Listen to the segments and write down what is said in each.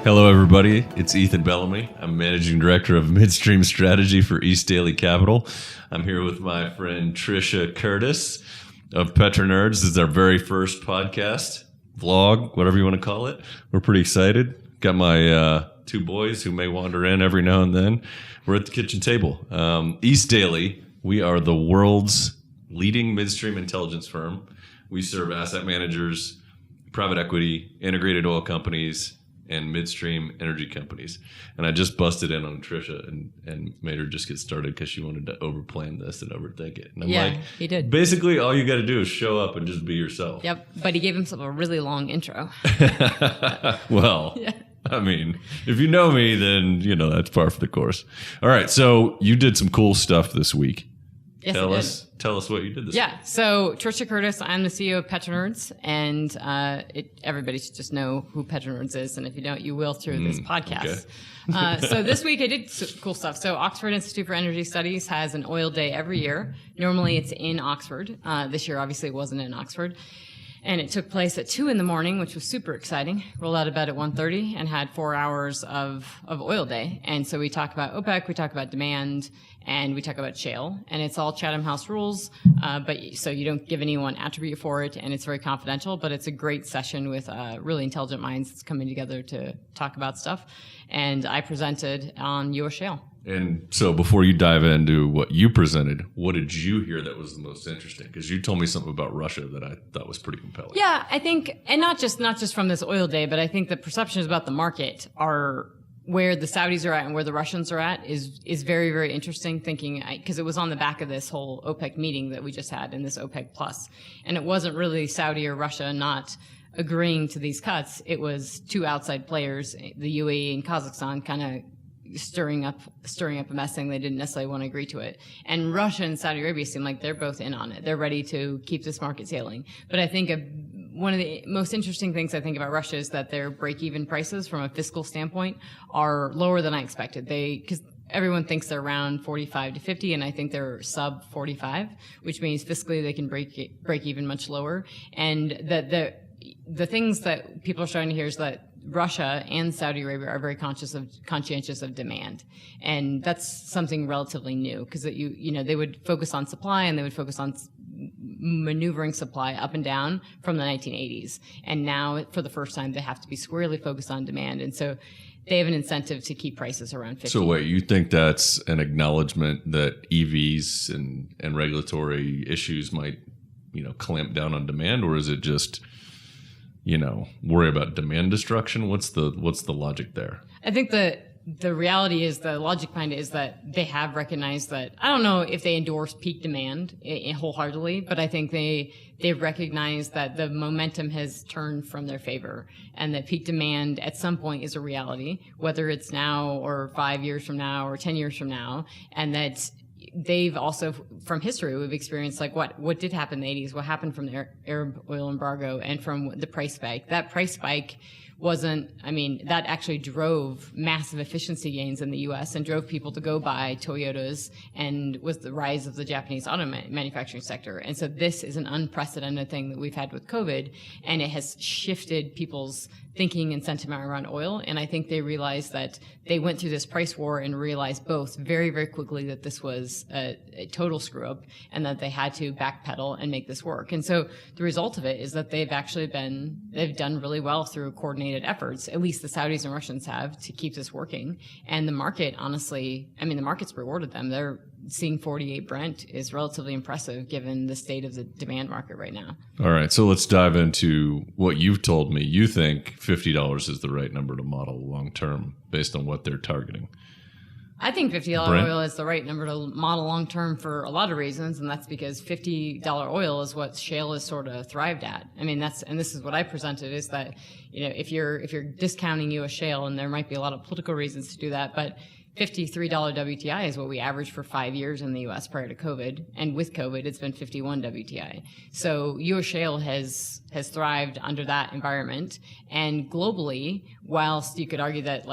Hello, everybody. It's Ethan Bellamy. I'm Managing Director of Midstream Strategy for East Daily Capital. I'm here with my friend Trisha Curtis of PetroNerds. This is our very first podcast, vlog, whatever you want to call it. We're pretty excited. Got my two boys who may wander in every now and then. We're at the kitchen table. East Daily, we are the world's leading midstream intelligence firm. We serve asset managers, private equity, integrated oil companies, and midstream energy companies. And I just busted in on Trisha and made her just get started because she wanted to overplan this and overthink it. And I'm like, he did. Basically, all you got to do is show up and just be yourself. Yep, but he gave himself a really long intro. Well, yeah. I mean, if you know me, then, you know, that's par for the course. All right, so you did some cool stuff this week. Yes, Tell us what you did this week. Yeah, so Trisha Curtis, I'm the CEO of PetroNerds, and everybody should just know who PetroNerds is, and if you don't, you will through this podcast. Okay. So this week I did cool stuff. So Oxford Institute for Energy Studies has an oil day every year. Normally it's in Oxford. This year, obviously, it wasn't in Oxford. And it took place at 2 a.m, which was super exciting. Rolled out of bed at 1:30 and had 4 hours of oil day. And so we talk about OPEC, we talk about demand, and we talk about shale. And it's all Chatham House rules, but so you don't give anyone attribute for it, and it's very confidential. But it's a great session with really intelligent minds that's coming together to talk about stuff. And I presented on U.S. shale. And so before you dive into what you presented, what did you hear that was the most interesting? Because you told me something about Russia that I thought was pretty compelling. Yeah, I think, and not just from this oil day, but I think the perceptions about the market are where the Saudis are at and where the Russians are at is very, very interesting thinking, because it was on the back of this whole OPEC meeting that we just had in this OPEC Plus. And it wasn't really Saudi or Russia not agreeing to these cuts. It was two outside players, the UAE and Kazakhstan, kind of stirring up a mess, saying they didn't necessarily want to agree to it. And Russia and Saudi Arabia seem like they're both in on it. They're ready to keep this market sailing. But I think one of the most interesting things I think about Russia is that their break-even prices from a fiscal standpoint are lower than I expected. Because everyone thinks they're around 45 to 50, and I think they're sub 45, which means fiscally they can break even much lower. And the things that people are starting to hear is that Russia and Saudi Arabia are very conscientious of demand, and that's something relatively new because they would focus on supply and they would focus on maneuvering supply up and down from the 1980s, and now for the first time they have to be squarely focused on demand, and so they have an incentive to keep prices around 50. So wait, you think that's an acknowledgement that EVs and regulatory issues might, clamp down on demand, or is it just worry about demand destruction? What's the logic there? I think the reality is, the logic behind it is that they have recognized that, I don't know if they endorse peak demand wholeheartedly, but I think they've recognized that the momentum has turned from their favor and that peak demand at some point is a reality, whether it's now or 5 years from now or 10 years from now, and that they've also, from history, we've experienced like what did happen in the 80s, what happened from the Arab oil embargo and from the price spike. That price spike that actually drove massive efficiency gains in the U.S. and drove people to go buy Toyotas, and was the rise of the Japanese auto manufacturing sector. And so this is an unprecedented thing that we've had with COVID, and it has shifted people's thinking and sentiment around oil. And I think they realized that they went through this price war and realized both very, very quickly that this was a total screw up and that they had to backpedal and make this work. And so the result of it is that they've done really well through coordinated efforts, at least the Saudis and Russians have, to keep this working. And the market, honestly, the market's rewarded them. They're seeing 48 Brent is relatively impressive given the state of the demand market right now. All right, so let's dive into what you've told me. You think $50 is the right number to model long term based on what they're targeting. I think $50 oil is the right number to model long term for a lot of reasons, and that's because $50 oil is what shale has sort of thrived at. This is what I presented, is that if you're discounting U.S. shale, and there might be a lot of political reasons to do that, but $53 WTI is what we averaged for 5 years in the U.S. prior to COVID, and with COVID, it's been 51 WTI. So U.S. shale has thrived under that environment, and globally, whilst you could argue that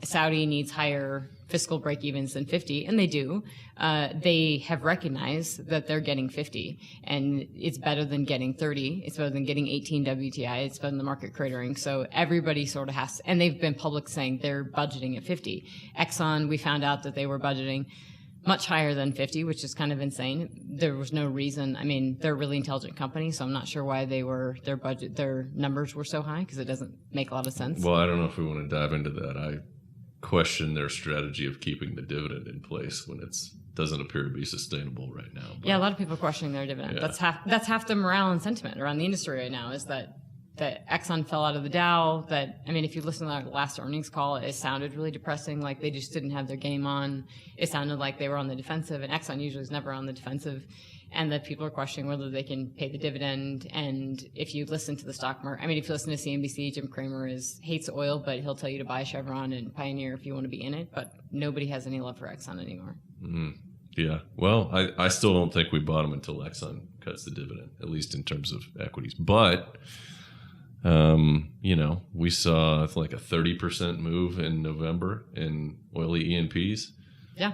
Saudi needs higher fiscal break-evens than 50, and they do. They have recognized that they're getting 50, and it's better than getting 30. It's better than getting 18 WTI. It's better than the market cratering. So everybody sort of has, and they've been public saying they're budgeting at 50. Exxon, we found out that they were budgeting much higher than 50, which is kind of insane. There was no reason. I mean, they're a really intelligent company, so I'm not sure why their numbers were so high, because it doesn't make a lot of sense. Well, I don't know if we want to dive into that. I question their strategy of keeping the dividend in place when it doesn't appear to be sustainable right now. But, yeah, a lot of people are questioning their dividend. Yeah. That's half the morale and sentiment around the industry right now, is that Exxon fell out of the Dow. If you listen to our last earnings call, it sounded really depressing, like they just didn't have their game on. It sounded like they were on the defensive, and Exxon usually is never on the defensive, and that people are questioning whether they can pay the dividend. And if you listen to the stock market, if you listen to CNBC, Jim Cramer hates oil, but he'll tell you to buy Chevron and Pioneer if you want to be in it, but nobody has any love for Exxon anymore. Mm-hmm. Yeah. Well, I still don't think we bought them until Exxon cuts the dividend, at least in terms of equities. But we saw like a 30% move in November in oily E&Ps. Yeah.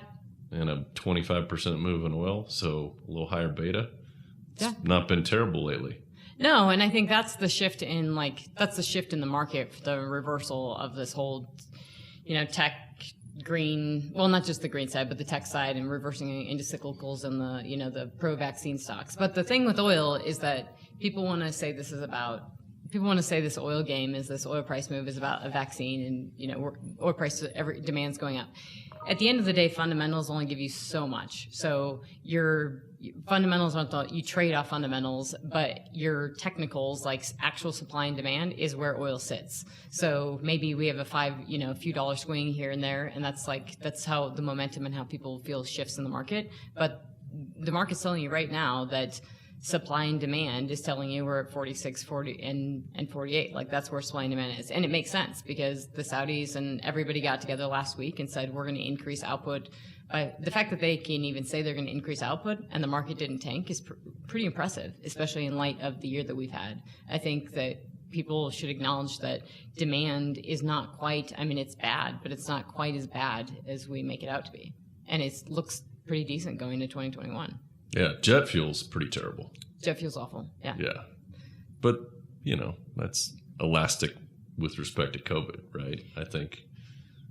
And a 25% move in oil, so a little higher beta. It's not been terrible lately. No, and I think that's the shift in the market, the reversal of this whole, tech green, well, not just the green side, but the tech side, and reversing into cyclicals and the pro-vaccine stocks. But the thing with oil is that people want to say this oil game is this oil price move is about a vaccine, and oil price demand's going up. At the end of the day, fundamentals only give you so much. So your fundamentals aren't you trade off fundamentals, but your technicals, like actual supply and demand, is where oil sits. So maybe we have a few dollar swing here and there, and that's how the momentum and how people feel shifts in the market. But the market's telling you right now that supply and demand is telling you we're at 46, 40, and 48. Like, that's where supply and demand is. And it makes sense, because the Saudis and everybody got together last week and said, we're going to increase output. The fact that they can even say they're going to increase output and the market didn't tank is pretty impressive, especially in light of the year that we've had. I think that people should acknowledge that demand is not quite, it's bad, but it's not quite as bad as we make it out to be. And it looks pretty decent going into 2021. Yeah, jet fuel's pretty terrible. Jet fuel's awful. Yeah. Yeah. But, that's elastic with respect to COVID, right? I think,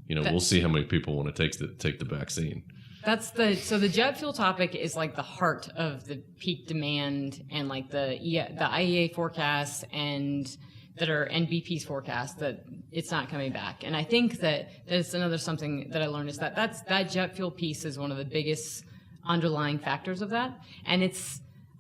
we'll see how many people want to take the vaccine. So the jet fuel topic is like the heart of the peak demand, and like the IEA forecasts and BP's forecast that it's not coming back. And I think that that's another something that I learned, is that jet fuel piece is one of the biggest underlying factors of that, and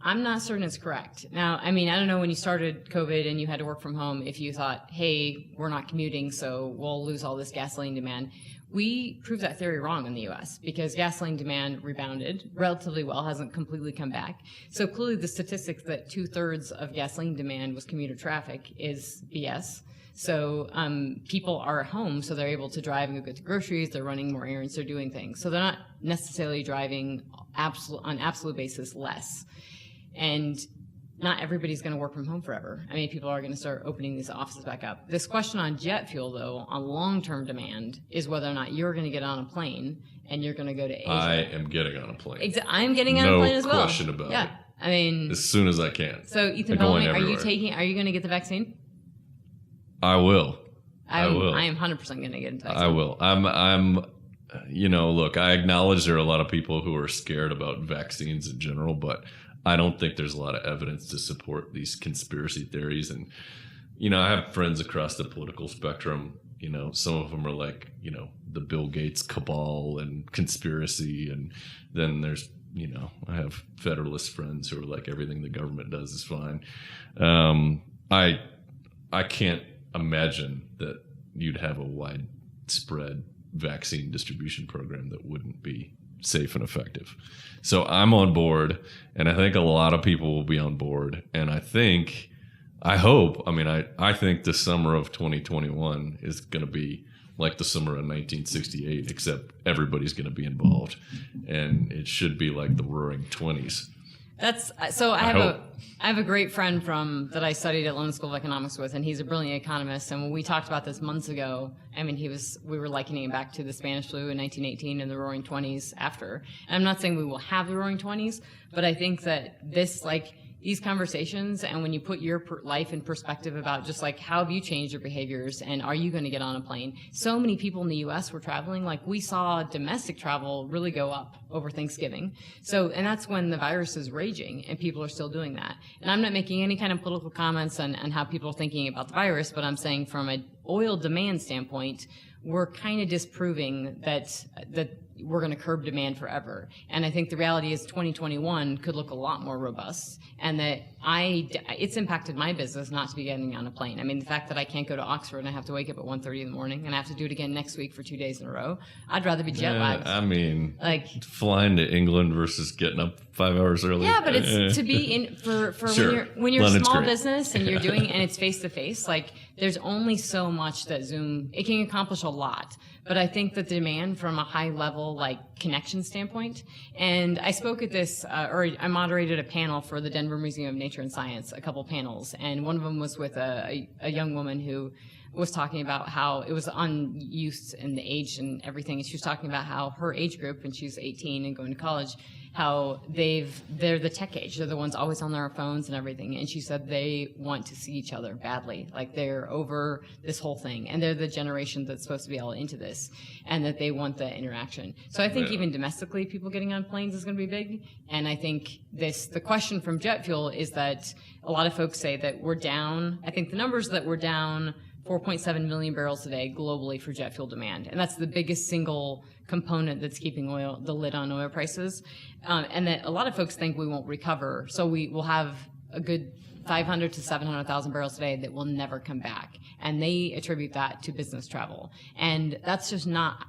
I'm not certain it's correct. Now, I don't know when you started COVID and you had to work from home, if you thought, hey, we're not commuting, so we'll lose all this gasoline demand. We proved that theory wrong in the U.S. because gasoline demand rebounded relatively well, hasn't completely come back. So clearly the statistics that 2/3 of gasoline demand was commuter traffic is BS. So people are at home, so they're able to drive and go get the groceries. They're running more errands. They're doing things. So they're not necessarily driving on absolute basis less. And not everybody's going to work from home forever. People are going to start opening these offices back up. This question on jet fuel, though, on long-term demand, is whether or not you're going to get on a plane and you're going to go to Asia. I am getting on a plane. I'm getting on a plane as well. No question about it. As soon as I can. So, Ethan Bellamy, are you going to get the vaccine? I will. I am 100% going to get the vaccine. I will. Look, I acknowledge there are a lot of people who are scared about vaccines in general, but I don't think there's a lot of evidence to support these conspiracy theories. And, I have friends across the political spectrum. Some of them are like, the Bill Gates cabal and conspiracy. And then there's, I have Federalist friends who are like, everything the government does is fine. I can't imagine that you'd have a widespread vaccine distribution program that wouldn't be safe and effective. So I'm on board, and I think a lot of people will be on board. And I think the summer of 2021 is going to be like the summer of 1968, except everybody's going to be involved, and it should be like the Roaring '20s. I have a great friend that I studied at London School of Economics with, and he's a brilliant economist. And when we talked about this months ago, I mean, we were likening it back to the Spanish flu in 1918 and the Roaring Twenties after. And I'm not saying we will have the Roaring Twenties, but I think that these conversations, and when you put your life in perspective about just like how have you changed your behaviors and are you going to get on a plane? So many people in the U.S. were traveling. Like we saw domestic travel really go up over Thanksgiving. And that's when the virus is raging and people are still doing that. And I'm not making any kind of political comments on how people are thinking about the virus, but I'm saying from an oil demand standpoint, we're kind of disproving that we're going to curb demand forever. And I think the reality is 2021 could look a lot more robust, and that it's impacted my business not to be getting on a plane. I mean, the fact that I can't go to Oxford and I have to wake up at 1:30 in the morning and I have to do it again next week for 2 days in a row. I'd rather be jet lagged. I mean, like flying to England versus getting up 5 hours early. Yeah, but it's to be in for sure. when you're a small business and you're doing and it's face to face. Like there's only so much that Zoom it can accomplish a lot. But I think that the demand from a high level connection standpoint, and I spoke at this or I moderated a panel for the Denver Museum of Nature and Science, a couple panels, and one of them was with a young woman who was talking about how it was on youth and the age and everything, and she was talking about how her age group, and she's 18 and going to college, how they're the tech age. They're the ones always on their phones and everything. And she said they want to see each other badly. Like they're over this whole thing. And they're the generation that's supposed to be all into this. And that they want the interaction. So I think even domestically, people getting on planes is going to be big. And I think the question from jet fuel is that a lot of folks say that we're down. I think the numbers that we're down 4.7 million barrels a day globally for jet fuel demand. And that's the biggest single component that's keeping the lid on oil prices. And that a lot of folks think we won't recover. So we will have a good 500 to 700,000 barrels a day that will never come back. And they attribute that to business travel. And that's just not,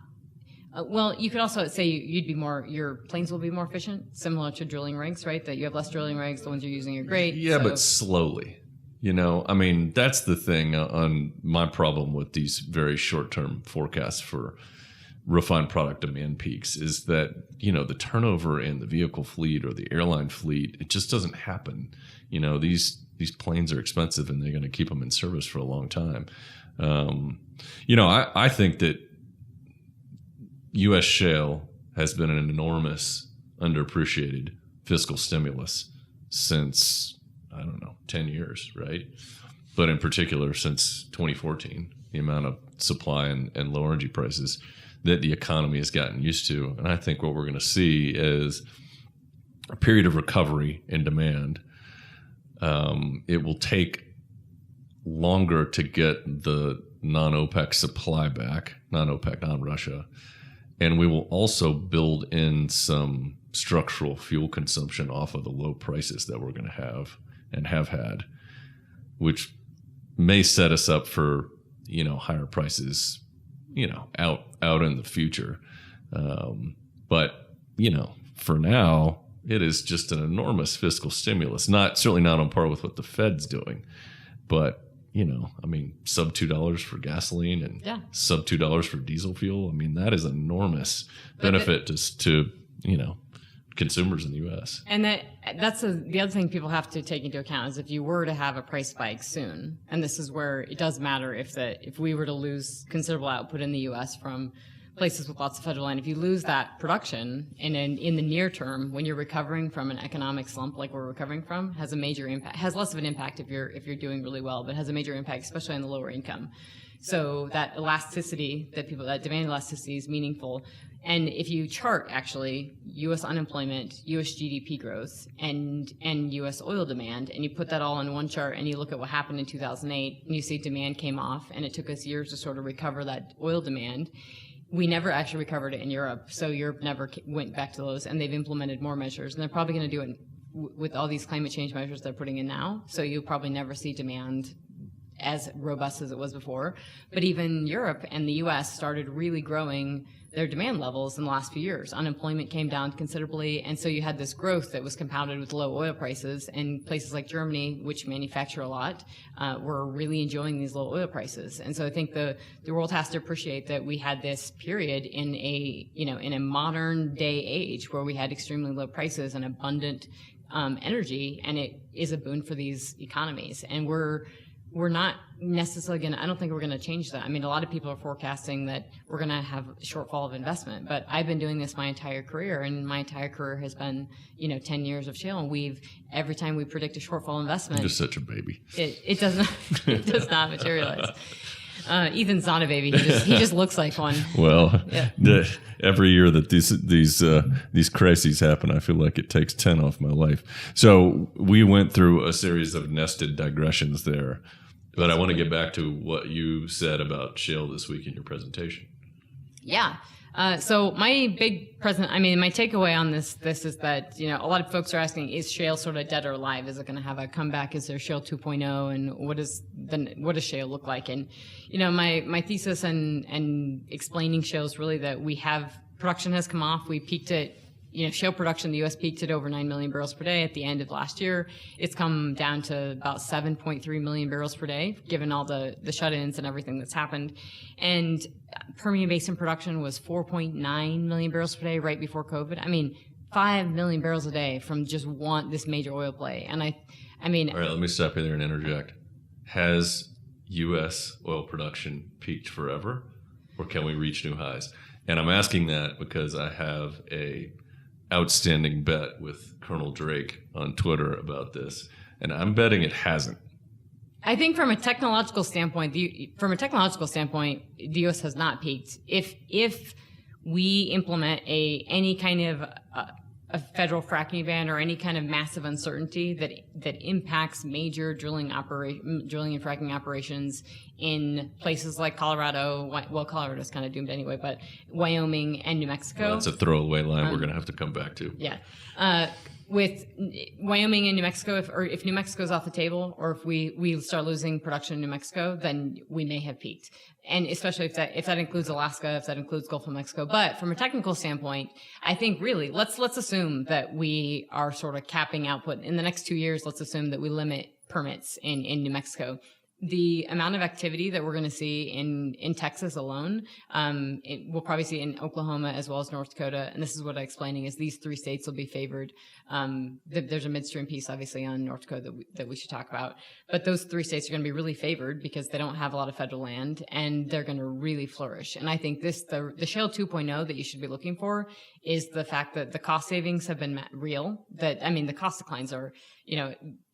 well, you could also say your planes will be more efficient, similar to drilling rigs, right? That you have less drilling rigs, the ones you're using are great. Yeah, but slowly. I mean, that's the thing on my problem with these very short-term forecasts for refined product demand peaks is that, the turnover in the vehicle fleet or the airline fleet, it just doesn't happen. These planes are expensive and they're going to keep them in service for a long time. I think that U.S. shale has been an enormous underappreciated fiscal stimulus since 10 years, right? But in particular, since 2014, the amount of supply and low energy prices that the economy has gotten used to. And I think what we're going to see is a period of recovery in demand. It will take longer to get the non-OPEC supply back, non-OPEC, non-Russia. And we will also build in some structural fuel consumption off of the low prices that we're going to have and have had, which may set us up for, higher prices, out in the future. But, for now, it is just an enormous fiscal stimulus, certainly not on par with what the Fed's doing, but, sub $2 for gasoline and sub $2 for diesel fuel. I mean, that is an enormous benefit to consumers in the U.S. And that's the other thing people have to take into account is if you were to have a price spike soon, and this is where it does matter if we were to lose considerable output in the U.S. from places with lots of federal land, if you lose that production in the near term when you're recovering from an economic slump like we're recovering from, has a major impact. Has less of an impact if you're doing really well, but has a major impact, especially on the lower income. So that elasticity that demand elasticity is meaningful. And if you chart actually U.S. unemployment, U.S. GDP growth, and U.S. oil demand, and you put that all in one chart and you look at what happened in 2008, and you see demand came off, and it took us years to sort of recover that oil demand. We never actually recovered it in Europe, so Europe never went back to those, and they've implemented more measures, and they're probably going to do it with all these climate change measures they're putting in now, so you'll probably never see demand as robust as it was before. But even Europe and the U.S. started really growing their demand levels in the last few years. Unemployment came down considerably, and so you had this growth that was compounded with low oil prices, and places like Germany, which manufacture a lot, were really enjoying these low oil prices. And so I think the world has to appreciate that we had this period in a modern day age where we had extremely low prices and abundant energy, and it is a boon for these economies. And we're not necessarily going to, I don't think we're going to change that. I mean, a lot of people are forecasting that we're going to have a shortfall of investment, but I've been doing this my entire career, and my entire career has been, 10 years of shale. And every time we predict a shortfall investment, You're such a baby. It does not, it does not materialize. Ethan's not a baby. He just looks like one. Well, every year that these crises happen, I feel like it takes 10 off my life. So we went through a series of nested digressions there, but I want to get back to what you said about shale this week in your presentation. Yeah. So my my takeaway on this is that, a lot of folks are asking, is shale sort of dead or alive? Is it going to have a comeback? Is there shale 2.0? And what does shale look like? And, my thesis and explaining shale is really that production has come off. We peaked at, shale production in the U.S. peaked at over 9 million barrels per day at the end of last year. It's come down to about 7.3 million barrels per day, given all the shut-ins and everything that's happened. And Permian Basin production was 4.9 million barrels per day right before COVID. I mean, 5 million barrels a day from just this major oil play. And I mean... All right, let me stop you there and interject. Has U.S. oil production peaked forever, or can we reach new highs? And I'm asking that because I have a outstanding bet with Colonel Drake on Twitter about this, and I'm betting it hasn't. I think from a technological standpoint, the U.S. has not peaked. If we implement any kind of a federal fracking ban or any kind of massive uncertainty that impacts major drilling and fracking operations in places like Colorado, well, Colorado's kind of doomed anyway, but Wyoming and New Mexico. Well, that's a throwaway line we're going to have to come back to. Yeah. With Wyoming and New Mexico, if New Mexico's off the table, or if we start losing production in New Mexico, then we may have peaked. And especially if that includes Alaska, if that includes Gulf of Mexico. But from a technical standpoint, I think really let's assume that we are sort of capping output in the next 2 years. Let's assume that we limit permits in New Mexico. The amount of activity that we're going to see in Texas alone, we'll probably see in Oklahoma as well as North Dakota. And this is what I'm explaining is these 3 states will be favored. There's a midstream piece, obviously, on North Dakota that we should talk about. But those 3 states are going to be really favored because they don't have a lot of federal land, and they're going to really flourish. And I think the Shale 2.0 that you should be looking for is the fact that the cost savings have been real. The cost declines are,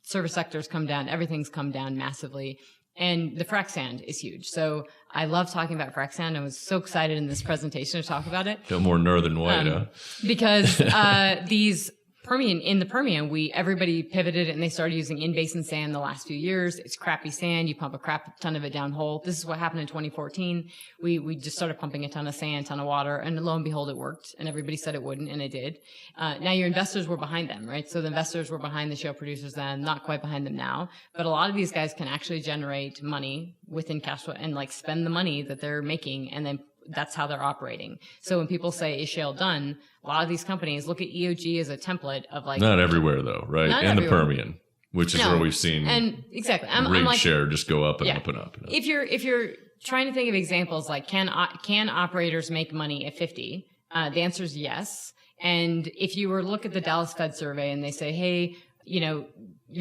service sectors come down, everything's come down massively. And the frac sand is huge. So I love talking about frac sand. I was so excited in this presentation to talk about it. Got more northern white, huh? Because in the Permian, everybody pivoted and they started using in-basin sand the last few years. It's crappy sand. You pump a crap ton of it down hole. This is what happened in 2014. We just started pumping a ton of sand, ton of water, and lo and behold, it worked. And everybody said it wouldn't, and it did. Now your investors were behind them, right? So the investors were behind the shale producers then, not quite behind them now. But a lot of these guys can actually generate money within cash flow and spend the money that they're making, and then that's how they're operating. So when people say, is shale done? A lot of these companies look at EOG as a template of Not everywhere though, right? Not in everywhere. the Permian, which is where we've seen exactly. rig share just go up and up and up. If you're trying to think of examples like can operators make money at 50? The answer is yes. And if you were to look at the Dallas Fed survey and they say, hey, you're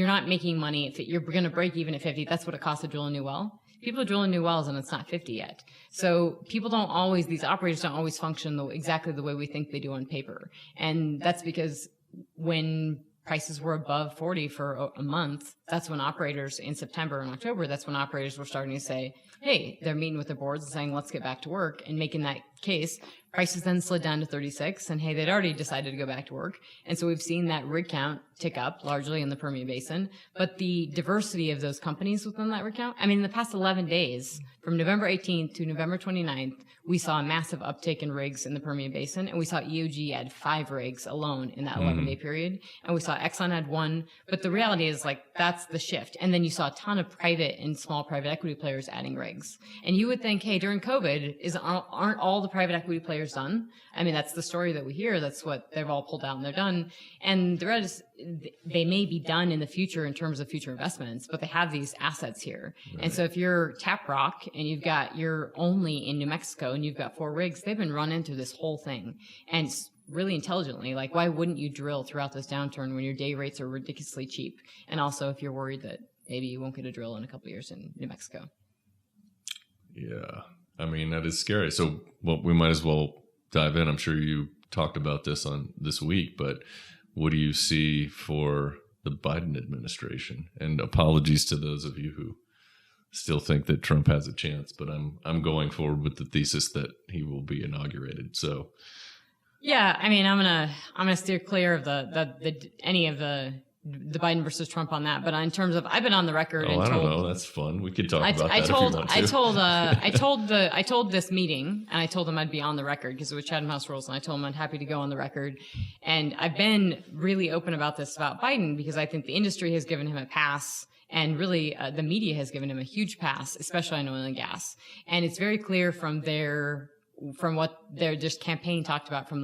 not making money if you're going to break even at 50, that's what it costs to drill a new well. People are drilling new wells and it's not 50 yet. So these operators don't always function exactly the way we think they do on paper. And that's because when prices were above 40 for a month, that's when operators in September and October, that's when operators were starting to say, hey, they're meeting with their boards and saying, let's get back to work, and making that case. Prices then slid down to 36, and hey, they'd already decided to go back to work. And so we've seen that rig count tick up largely in the Permian Basin. But the diversity of those companies within that rig count, in the past 11 days, from November 18th to November 29th, we saw a massive uptick in rigs in the Permian Basin, and we saw EOG add 5 rigs alone in that 11-day period. And we saw Exxon add 1. But the reality is, that's the shift. And then you saw a ton of private and small private equity players adding rigs. And you would think, hey, during COVID, aren't all the private equity players done? That's the story that we hear. That's what they've all pulled out and they're done. And the rest, they may be done in the future in terms of future investments, but they have these assets here. Right. And so if you're Tap Rock and you're only in New Mexico and you've got 4 rigs, they've been running through this whole thing. And really intelligently. Like, why wouldn't you drill throughout this downturn when your day rates are ridiculously cheap? And also if you're worried that maybe you won't get a drill in a couple of years in New Mexico. Yeah. I mean, that is scary. So we might as well dive in. I'm sure you talked about this on this week, but what do you see for the Biden administration? And apologies to those of you who still think that Trump has a chance, but I'm going forward with the thesis that he will be inaugurated. So yeah, I mean, I'm gonna steer clear of any of the Biden versus Trump on that. But in terms of, I've been on the record. I don't know. That's fun. We could talk about that if you want to. I told this meeting, and I told them I'd be on the record because it was Chatham House rules, and I told them I'd happy to go on the record. And I've been really open about this about Biden because I think the industry has given him a pass. And really, the media has given him a huge pass, especially on oil and gas. And it's very clear from what their just campaign talked about from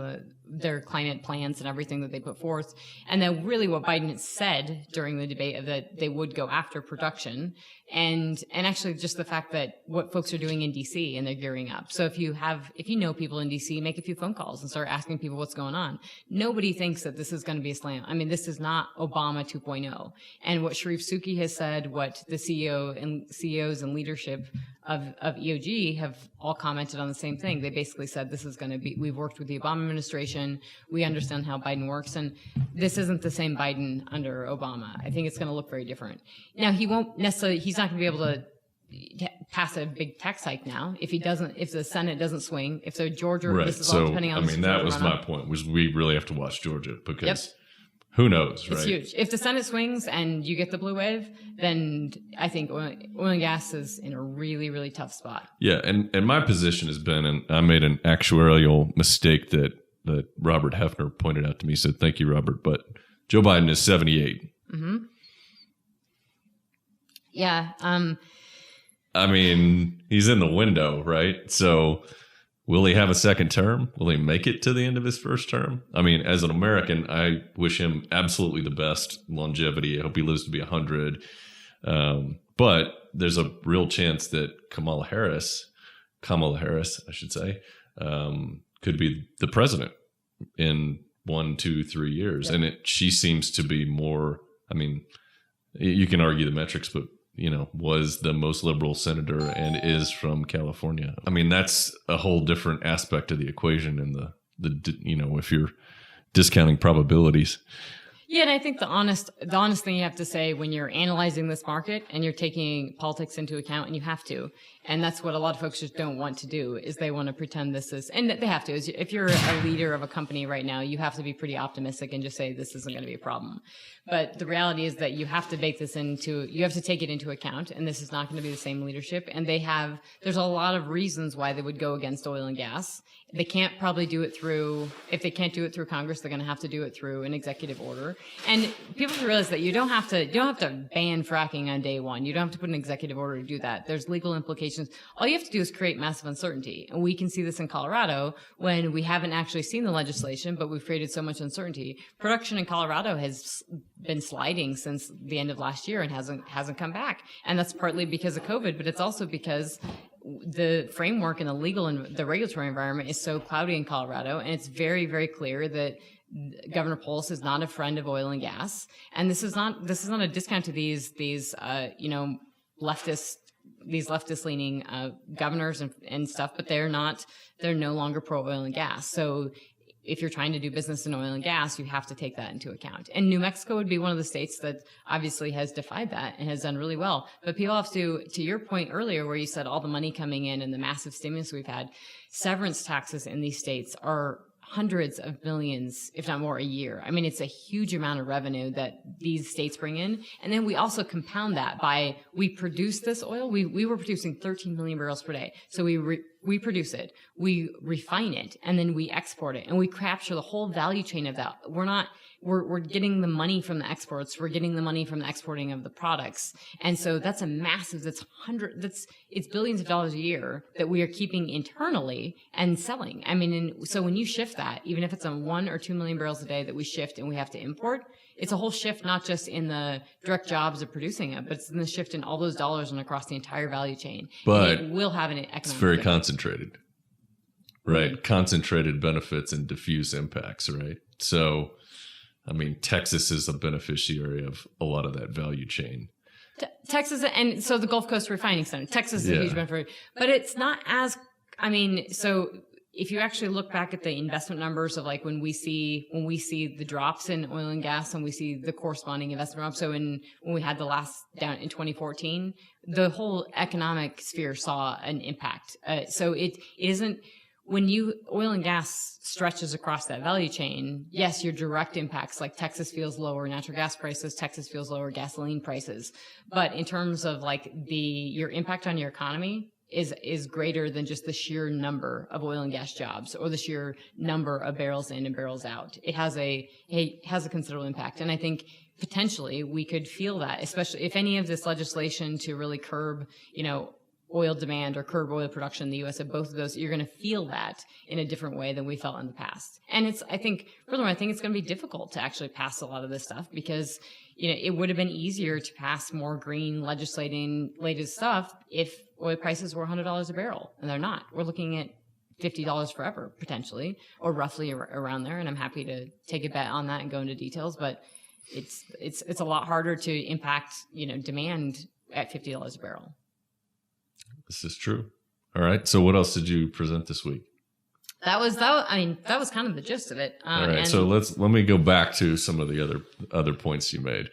their climate plans and everything that they put forth. And then really what Biden said during the debate that they would go after production and actually just the fact that what folks are doing in DC and they're gearing up. So if you know people in DC, make a few phone calls and start asking people what's going on. Nobody thinks that this is going to be a slam. I mean, this is not Obama 2.0. And what Sharif Suki has said, what the CEOs and leadership of EOG have all commented on the same thing. They basically said this is going to be, we've worked with the Obama administration. We understand how Biden works. And this isn't the same Biden under Obama. I think it's going to look very different. Now, he's not going to be able to pass a big tax hike now if the Senate doesn't swing, if the Georgia, right. This is all depending on. I mean, that was my point, was we really have to watch Georgia because who knows, right? It's huge. If the Senate swings and you get the blue wave, then I think oil and gas is in a really, really tough spot. Yeah, and my position has been, and I made an actuarial mistake that Robert Hefner pointed out to me. He said, thank you, Robert, but Joe Biden is 78. Mm-hmm. Yeah. I mean, he's in the window, right? So will he have a second term? Will he make it to the end of his first term? I mean, as an American, I wish him absolutely the best longevity. I hope he lives to be 100. But there's a real chance that Kamala Harris, I should say, could be the president in 1, 2, 3 years. Yep. And she seems to be more, I mean, you can argue the metrics, but was the most liberal senator and is from California. I mean, that's a whole different aspect of the equation and the if you're discounting probabilities. Yeah, and I think the honest thing you have to say when you're analyzing this market and you're taking politics into account, and you have to, and that's what a lot of folks just don't want to do, is they want to pretend this is, and they have to, is if you're a leader of a company right now, you have to be pretty optimistic and just say this isn't going to be a problem. But the reality is that you have to bake this you have to take it into account, and this is not going to be the same leadership. And there's a lot of reasons why they would go against oil and gas. They can't probably do it if they can't do it through Congress, they're going to have to do it through an executive order. And people have to realize that you don't have to ban fracking on day one. You don't have to put an executive order to do that. There's legal implications. All you have to do is create massive uncertainty. And we can see this in Colorado when we haven't actually seen the legislation, but we've created so much uncertainty. Production in Colorado has been sliding since the end of last year and hasn't come back. And that's partly because of COVID, but it's also because the framework and the legal and the regulatory environment is so cloudy in Colorado, and it's very, very clear that Governor Polis is not a friend of oil and gas. And this is not a discount to these leftist leaning governors and stuff, but they're no longer pro oil and gas. So if you're trying to do business in oil and gas, you have to take that into account. And New Mexico would be one of the states that obviously has defied that and has done really well. But people have to your point earlier where you said all the money coming in and the massive stimulus we've had, severance taxes in these states are hundreds of millions, if not more, a year. I mean, it's a huge amount of revenue that these states bring in. And then we also compound that by, we produce this oil. We were producing 13 million barrels per day. So we produce it, we refine it, and then we export it, and we capture the whole value chain of that. We're getting the money from the exports. We're getting the money from the exporting of the products. And so that's a massive, it's billions of dollars a year that we are keeping internally and selling. I mean, so when you shift that, even if it's on 1 or 2 million barrels a day that we shift and we have to import, it's a whole shift, not just in the direct jobs of producing it, but it's in the shift in all those dollars and across the entire value chain. But and it will have an economic it's very difference. Concentrated. Right. Concentrated benefits and diffuse impacts, right? So, I mean, Texas is a beneficiary of a lot of that value chain. Texas, and so the Gulf Coast Refining Center, Texas is a huge benefit, but it's not as, I mean, so if you actually look back at the investment numbers of like when we see the drops in oil and gas and we see the corresponding investment drops. So when we had the last down in 2014, the whole economic sphere saw an impact. So it isn't, when oil and gas stretches across that value chain, yes, your direct impacts, like Texas feels lower natural gas prices, Texas feels lower gasoline prices. But in terms of like your impact on your economy is greater than just the sheer number of oil and gas jobs or the sheer number of barrels in and barrels out. It has a considerable impact. And I think potentially we could feel that, especially if any of this legislation to really curb, oil demand or curb oil production in the U.S. of both of those, you're going to feel that in a different way than we felt in the past. And I think it's going to be difficult to actually pass a lot of this stuff because, it would have been easier to pass more green legislative stuff if oil prices were $100 a barrel, and they're not. We're looking at $50 forever, potentially, or roughly around there. And I'm happy to take a bet on that and go into details, but it's a lot harder to impact, demand at $50 a barrel. This is true. All right. So what else did you present this week? That was kind of the gist of it. All right. So let me go back to some of the other points you made.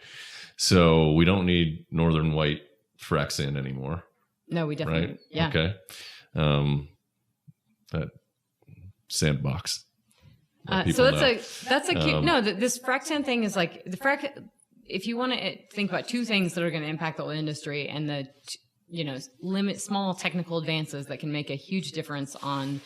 So we don't need northern white frac sand anymore. No, we definitely, right? Yeah. Okay. That sandbox. So that's a cute, this frac sand thing is like the frac, if you want to think about two things that are going to impact the oil industry and the, limit small technical advances that can make a huge difference on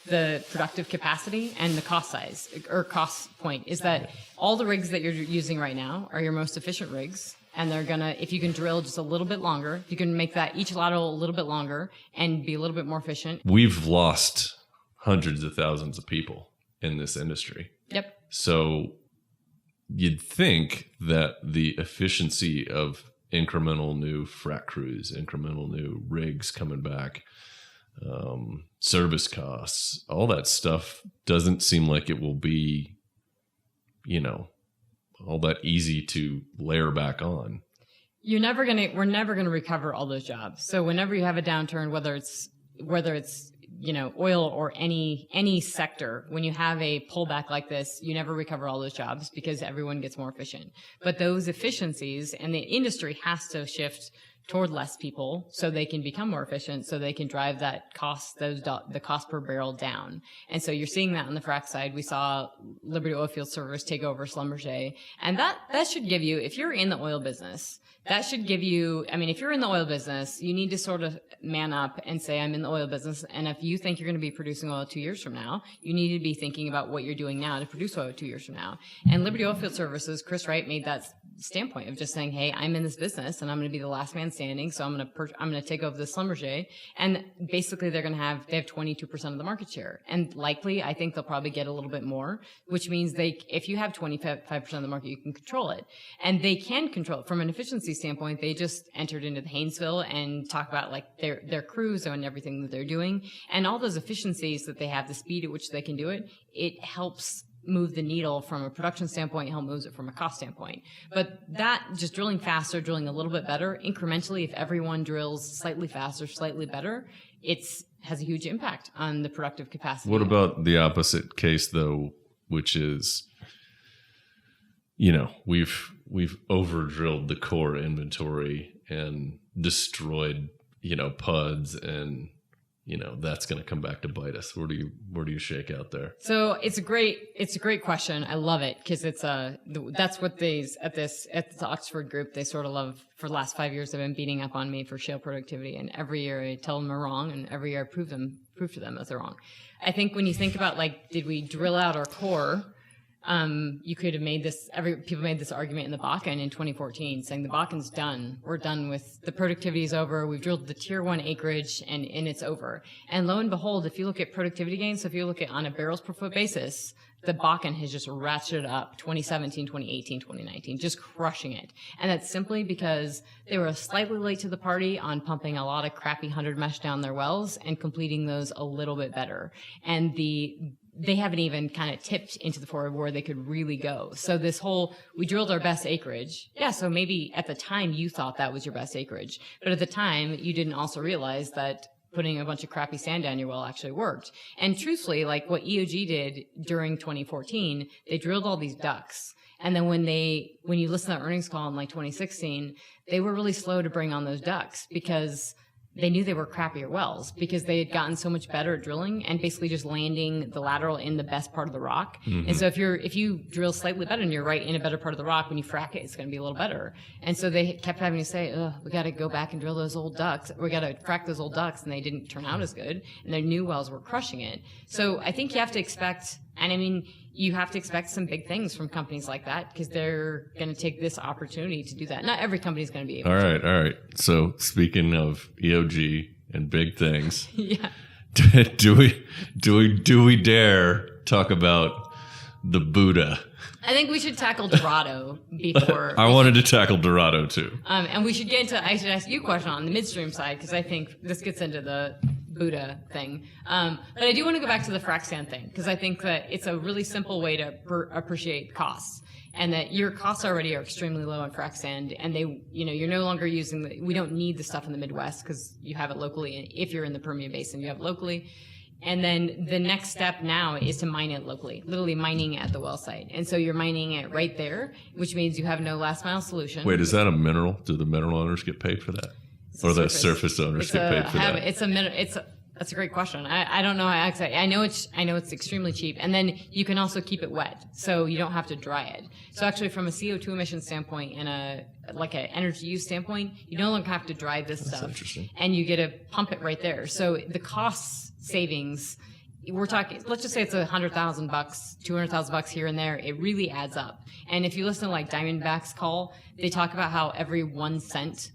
the productive capacity and the cost size or cost point is that all the rigs that you're using right now are your most efficient rigs. And they're if you can drill just a little bit longer, you can make that each lateral a little bit longer and be a little bit more efficient. We've lost hundreds of thousands of people in this industry. Yep. So you'd think that the efficiency of incremental new frac crews, incremental new rigs coming back, service costs, all that stuff doesn't seem like it will be, all that easy to layer back on. We're never going to recover all those jobs. So whenever you have a downturn, whether it's oil or any sector, when you have a pullback like this, you never recover all those jobs because everyone gets more efficient. But those efficiencies and the industry has to shift toward less people so they can become more efficient, so they can drive that the cost per barrel down. And so you're seeing that on the frac side. We saw Liberty Oilfield Service take over Schlumberger. And that should give you, if you're in the oil business, that should give you, if you're in the oil business, you need to sort of man up and say, I'm in the oil business. And if you think you're going to be producing oil 2 years from now, you need to be thinking about what you're doing now to produce oil 2 years from now. And Liberty Oilfield Services, Chris Wright made that standpoint of just saying, hey, I'm in this business and I'm going to be the last man standing. So I'm going to take over the Schlumberger. And basically they have 22% of the market share. And likely, I think they'll probably get a little bit more, which means if you have 25% of the market, you can control it. And they can control it from an efficiency standpoint. They just entered into the Haynesville and talk about like their crews and everything that they're doing and all those efficiencies that they have, the speed at which they can do it. It helps move the needle from a production standpoint, help moves it from a cost standpoint. But that just drilling faster, drilling a little bit better, incrementally, if everyone drills slightly faster, slightly better, has a huge impact on the productive capacity. What about the opposite case though, which is, we've over drilled the core inventory and destroyed, PUDs and, that's going to come back to bite us. Where do you shake out there? So it's a great question. I love it because that's what at the Oxford group, they sort of love. For the last 5 years, they've been beating up on me for shale productivity. And every year I tell them they're wrong. And every year I prove to them that they're wrong. I think when you think about did we drill out our core? You could have made people made this argument in the Bakken in 2014 saying the Bakken's done. We're done with the productivity's over. We've drilled the tier 1 acreage and it's over. And lo and behold, if you look at productivity gains, so if you look at on a barrels per foot basis, the Bakken has just ratcheted up 2017, 2018, 2019, just crushing it. And that's simply because they were slightly late to the party on pumping a lot of crappy 100 mesh down their wells and completing those a little bit better. And they haven't even kind of tipped into the forward where they could really go. So this whole, we drilled our best acreage. Yeah, so maybe at the time you thought that was your best acreage. But at the time, you didn't also realize that putting a bunch of crappy sand down your well actually worked. And truthfully, like what EOG did during 2014, they drilled all these DUCs. And then when you listen to the earnings call in like 2016, they were really slow to bring on those DUCs because they knew they were crappier wells because they had gotten so much better at drilling and basically just landing the lateral in the best part of the rock. Mm-hmm. And so if you drill slightly better and you're right in a better part of the rock, when you frack it, it's going to be a little better. And so they kept having to say, we got to go back and drill those old DUCs. We got to frack those old DUCs, and they didn't turn out as good. And their new wells were crushing it. So I think you have to expect, and I mean, you have to expect some big things from companies like that because they're going to take this opportunity to do that. Not every company is going to be able to. All right. So speaking of EOG and big things, yeah. do we dare talk about the Buddha? I think we should tackle Dorado before. I wanted to tackle Dorado too. And we should get into, I should ask you a question on the midstream side because I think this gets into the Buddha thing. But I do want to go back to the frac sand thing because I think that it's a really simple way to appreciate costs and that your costs already are extremely low on frac sand and you're no longer using we don't need the stuff in the Midwest because you have it locally. And if you're in the Permian Basin, you have it locally. And then the next step now is to mine it locally, literally mining at the well site. And so you're mining it right there, which means you have no last mile solution. Wait, is that a mineral? Do the mineral owners get paid for that? Or the surface owners get paid for that? That's a great question. I don't know. I know it's extremely cheap, and then you can also keep it wet, so you don't have to dry it. So actually, from a CO2 emission standpoint and an energy use standpoint, you no longer have to dry this stuff, and you get to pump it right there. So the cost savings, we're talking. Let's just say it's $100,000, $200,000 here and there. It really adds up. And if you listen to like Diamondback's call, they talk about how every 1 cent.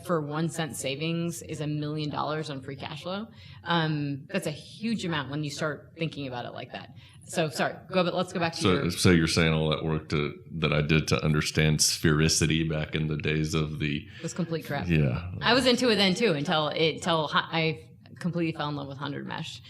For 1 cent savings is $1 million on free cash flow. That's a huge amount when you start thinking about it like that. So sorry, let's go back to So you're saying all that work that I did to understand sphericity back in the days of the was complete crap. Yeah, I was into it then too until I completely fell in love with 100 mesh.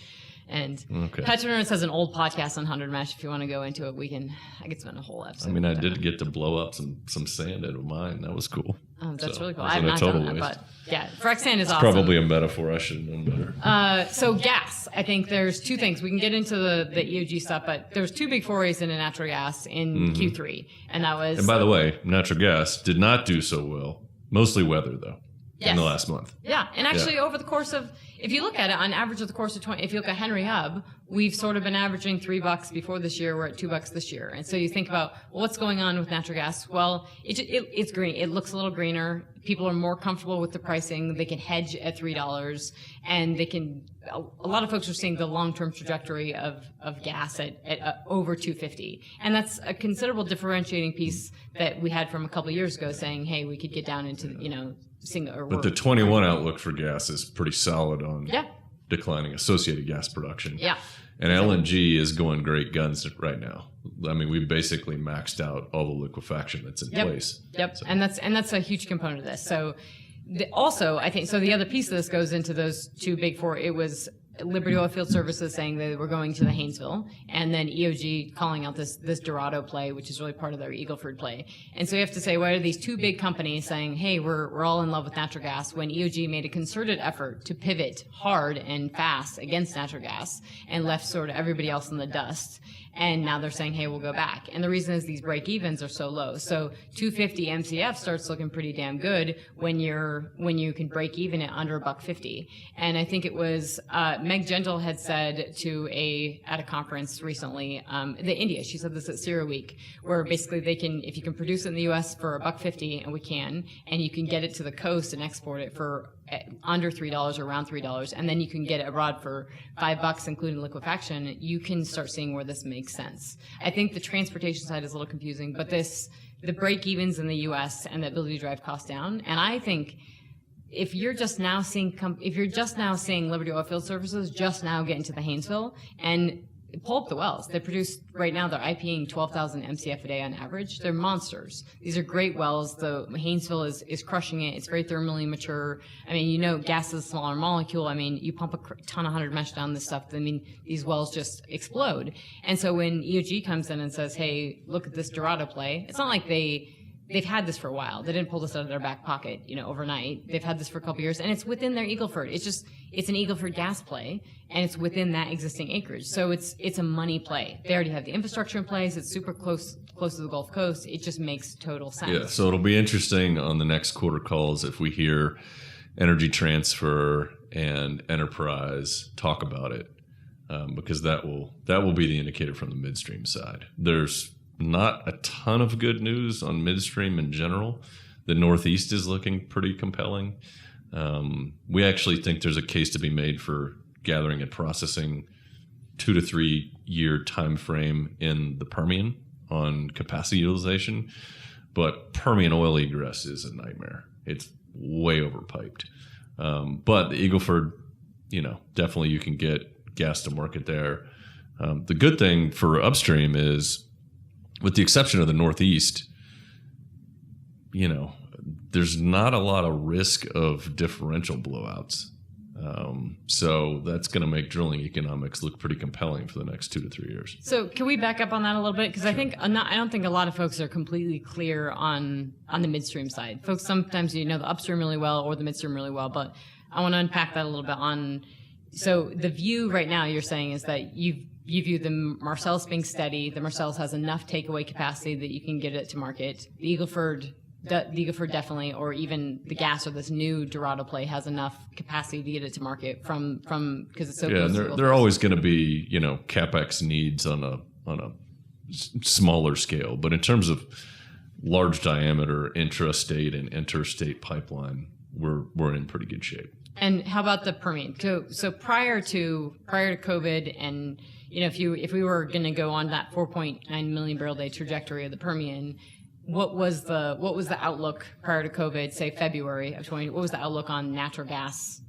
And PetroNerds has an old podcast on 100 mesh. If you want to go into it, I could spend a whole episode. I mean, I did get to blow up some sand out of mine. That was cool. Oh, that's really cool. I've not done that, but yeah, frac sand is awesome. Probably a metaphor. I should have known better. So gas. I think there's two things. We can get into the EOG stuff, but there's two big forays into natural gas in Q3, and that was. And by the way, natural gas did not do so well. Mostly weather, though. Yes. In the last month. Yeah. And actually over the course of, if you look at it on average of the course of if you look at Henry Hub, we've sort of been averaging $3 before this year. We're at $2 this year. And so you think about what's going on with natural gas. Well, it's green. It looks a little greener. People are more comfortable with the pricing. They can hedge at $3 and a lot of folks are seeing the long-term trajectory of gas at over $2.50. And that's a considerable differentiating piece that we had from a couple of years ago saying, hey, we could get down into, but the 21 outlook for gas is pretty solid on declining associated gas production. Yeah. And LNG is going great guns right now. I mean, we basically maxed out all the liquefaction that's in place. Yep. So. And that's a huge component of this. So also, I think, so the other piece of this goes into those two big four. It was Liberty Oilfield Services saying they were going to the Haynesville, and then EOG calling out this Dorado play, which is really part of their Eagle Ford play. And so you have to say, why are these two big companies saying, hey, we're all in love with natural gas, when EOG made a concerted effort to pivot hard and fast against natural gas and left sort of everybody else in the dust? And now they're saying, hey, we'll go back. And the reason is these break evens are so low. So 250 MCF starts looking pretty damn good when you can break even at under $1.50. And I think it was Meg Gentle had said at a conference recently, India, she said this at CERAWeek, where basically if you can produce it in the US for $1.50, and we can, and you can get it to the coast and export it for under $3 or around $3, and then you can get it abroad for $5, including liquefaction, you can start seeing where this makes sense. I think the transportation side is a little confusing, but the break evens in the U.S. and the ability to drive costs down, and I think if you're just now seeing Liberty Oilfield Services just now get into the Haynesville, and pull up the wells. They produce right now. They're IPing 12,000 MCF a day on average. They're monsters. These are great wells. The Haynesville is crushing it. It's very thermally mature. I mean, gas is a smaller molecule. I mean, you pump a ton of 100 mesh down this stuff. I mean, these wells just explode. And so when EOG comes in and says, "Hey, look at this Dorado play," it's not like they've had this for a while. They didn't pull this out of their back pocket, overnight. They've had this for a couple years, and it's within their Eagle Ford. It's an Eagle Ford gas play, and it's within that existing acreage. So it's a money play. They already have the infrastructure in place. It's super close to the Gulf Coast. It just makes total sense. Yeah, so it'll be interesting on the next quarter calls if we hear Energy Transfer and Enterprise talk about it, because that will be the indicator from the midstream side. There's not a ton of good news on midstream in general. The Northeast is looking pretty compelling. We actually think there's a case to be made for gathering and processing 2 to 3 year time frame in the Permian on capacity utilization. But Permian oil egress is a nightmare. It's way overpiped. But the Eagle Ford, definitely you can get gas to market there. The good thing for upstream is, with the exception of the Northeast, there's not a lot of risk of differential blowouts. So that's going to make drilling economics look pretty compelling for the next 2 to 3 years. So can we back up on that a little bit? Because sure. I don't think a lot of folks are completely clear on the midstream side. Folks sometimes the upstream really well or the midstream really well, but I want to unpack that a little bit so the view right now you're saying is that you view the Marcellus being steady. The Marcellus has enough takeaway capacity that you can get it to market. The Eagle Ford definitely, or even the gas or this new Dorado play has enough capacity to get it to market from because it's so close to the there are always going to be capex needs on a smaller scale, but in terms of large diameter intrastate and interstate pipeline, we're in pretty good shape. And how about the Permian? So prior to COVID, and if we were going to go on that 4.9 million barrel day trajectory of the Permian, what was the outlook prior to COVID? Say February of 20. What was the outlook on natural gas,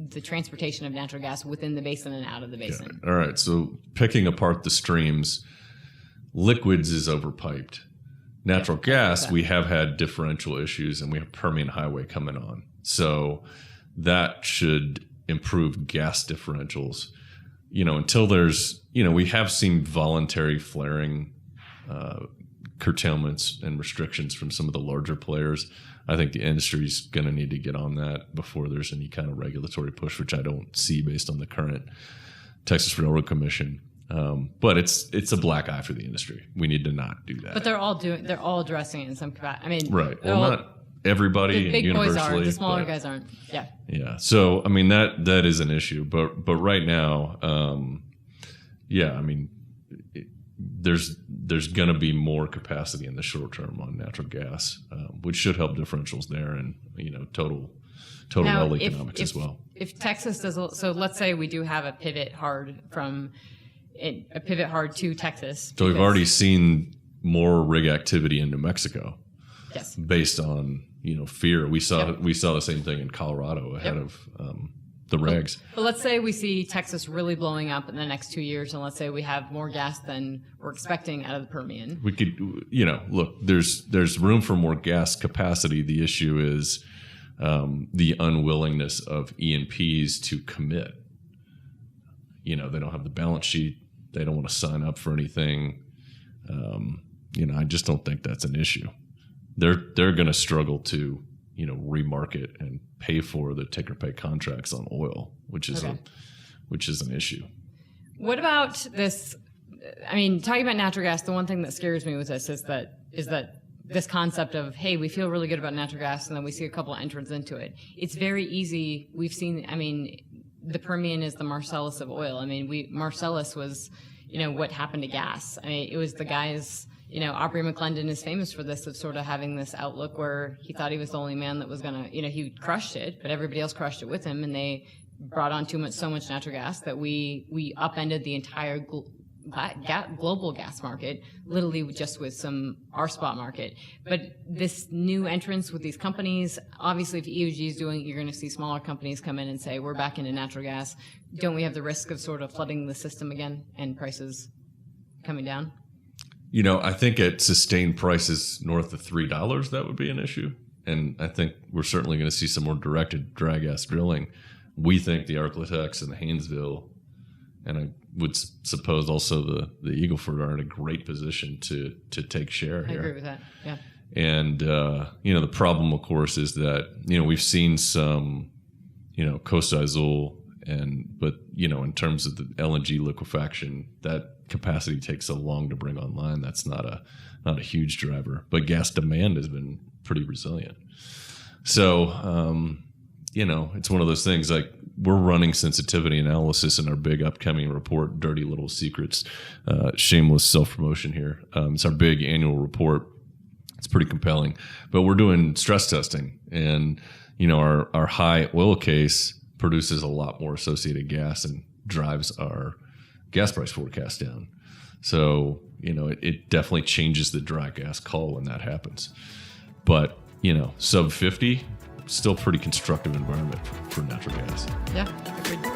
the transportation of natural gas within the basin and out of the basin? Yeah. All right. So picking apart the streams, liquids is overpiped. Natural gas, we have had differential issues, and we have Permian Highway coming on. So that should improve gas differentials. Until there's, we have seen voluntary flaring curtailments and restrictions from some of the larger players. I think the industry's going to need to get on that before there's any kind of regulatory push, which I don't see based on the current Texas Railroad Commission. But it's a black eye for the industry. We need to not do that. But they're all addressing it in some capacity. I mean, right. Well, not everybody. The big universally, boys are. The smaller guys aren't. Yeah. Yeah. So I mean that is an issue. But right now, there's going to be more capacity in the short term on natural gas, which should help differentials there, and total now, well economics as well. If Texas does, so let's say we do have a pivot hard to Texas. So we've already seen more rig activity in New Mexico. Yes. Based on fear. We saw the same thing in Colorado ahead of the regs. But let's say we see Texas really blowing up in the next 2 years, and let's say we have more gas than we're expecting out of the Permian. We could, look, there's room for more gas capacity. The issue is the unwillingness of E&Ps to commit. They don't have the balance sheet. They don't want to sign up for anything. I just don't think that's an issue. They're going to struggle to remarket and pay for the take or pay contracts on oil, which is an issue. What about this? I mean, talking about natural gas, the one thing that scares me with this is that this concept of, hey, we feel really good about natural gas, and then we see a couple of entrants into it. It's very easy. We've seen. I mean, the Permian is the Marcellus of oil. I mean, Marcellus was, what happened to gas. I mean, it was the guys. Aubrey McClendon is famous for this, of sort of having this outlook where he thought he was the only man that was going to, he crushed it, but everybody else crushed it with him, and they brought on so much natural gas that we upended the entire global gas market, literally just with our spot market. But this new entrance with these companies, obviously if EOG is doing it, you're going to see smaller companies come in and say, we're back into natural gas. Don't we have the risk of sort of flooding the system again and prices coming down? I think at sustained prices north of $3, that would be an issue. And I think we're certainly going to see some more directed dry gas drilling. We think the Arklatex and the Haynesville, and I would suppose also the Eagle Ford, are in a great position to take share here. I agree with that. Yeah. And, the problem, of course, is that, we've seen some, Costa Azul, but in terms of the LNG liquefaction, that capacity takes so long to bring online. That's not a huge driver, but gas demand has been pretty resilient. So, it's one of those things, like, we're running sensitivity analysis in our big upcoming report, Dirty Little Secrets. Shameless self-promotion here. It's our big annual report. It's pretty compelling, but we're doing stress testing, and, our high oil case produces a lot more associated gas and drives our gas price forecast down. So, it definitely changes the dry gas call when that happens. But, sub 50, still pretty constructive environment for natural gas. Yeah, agreed.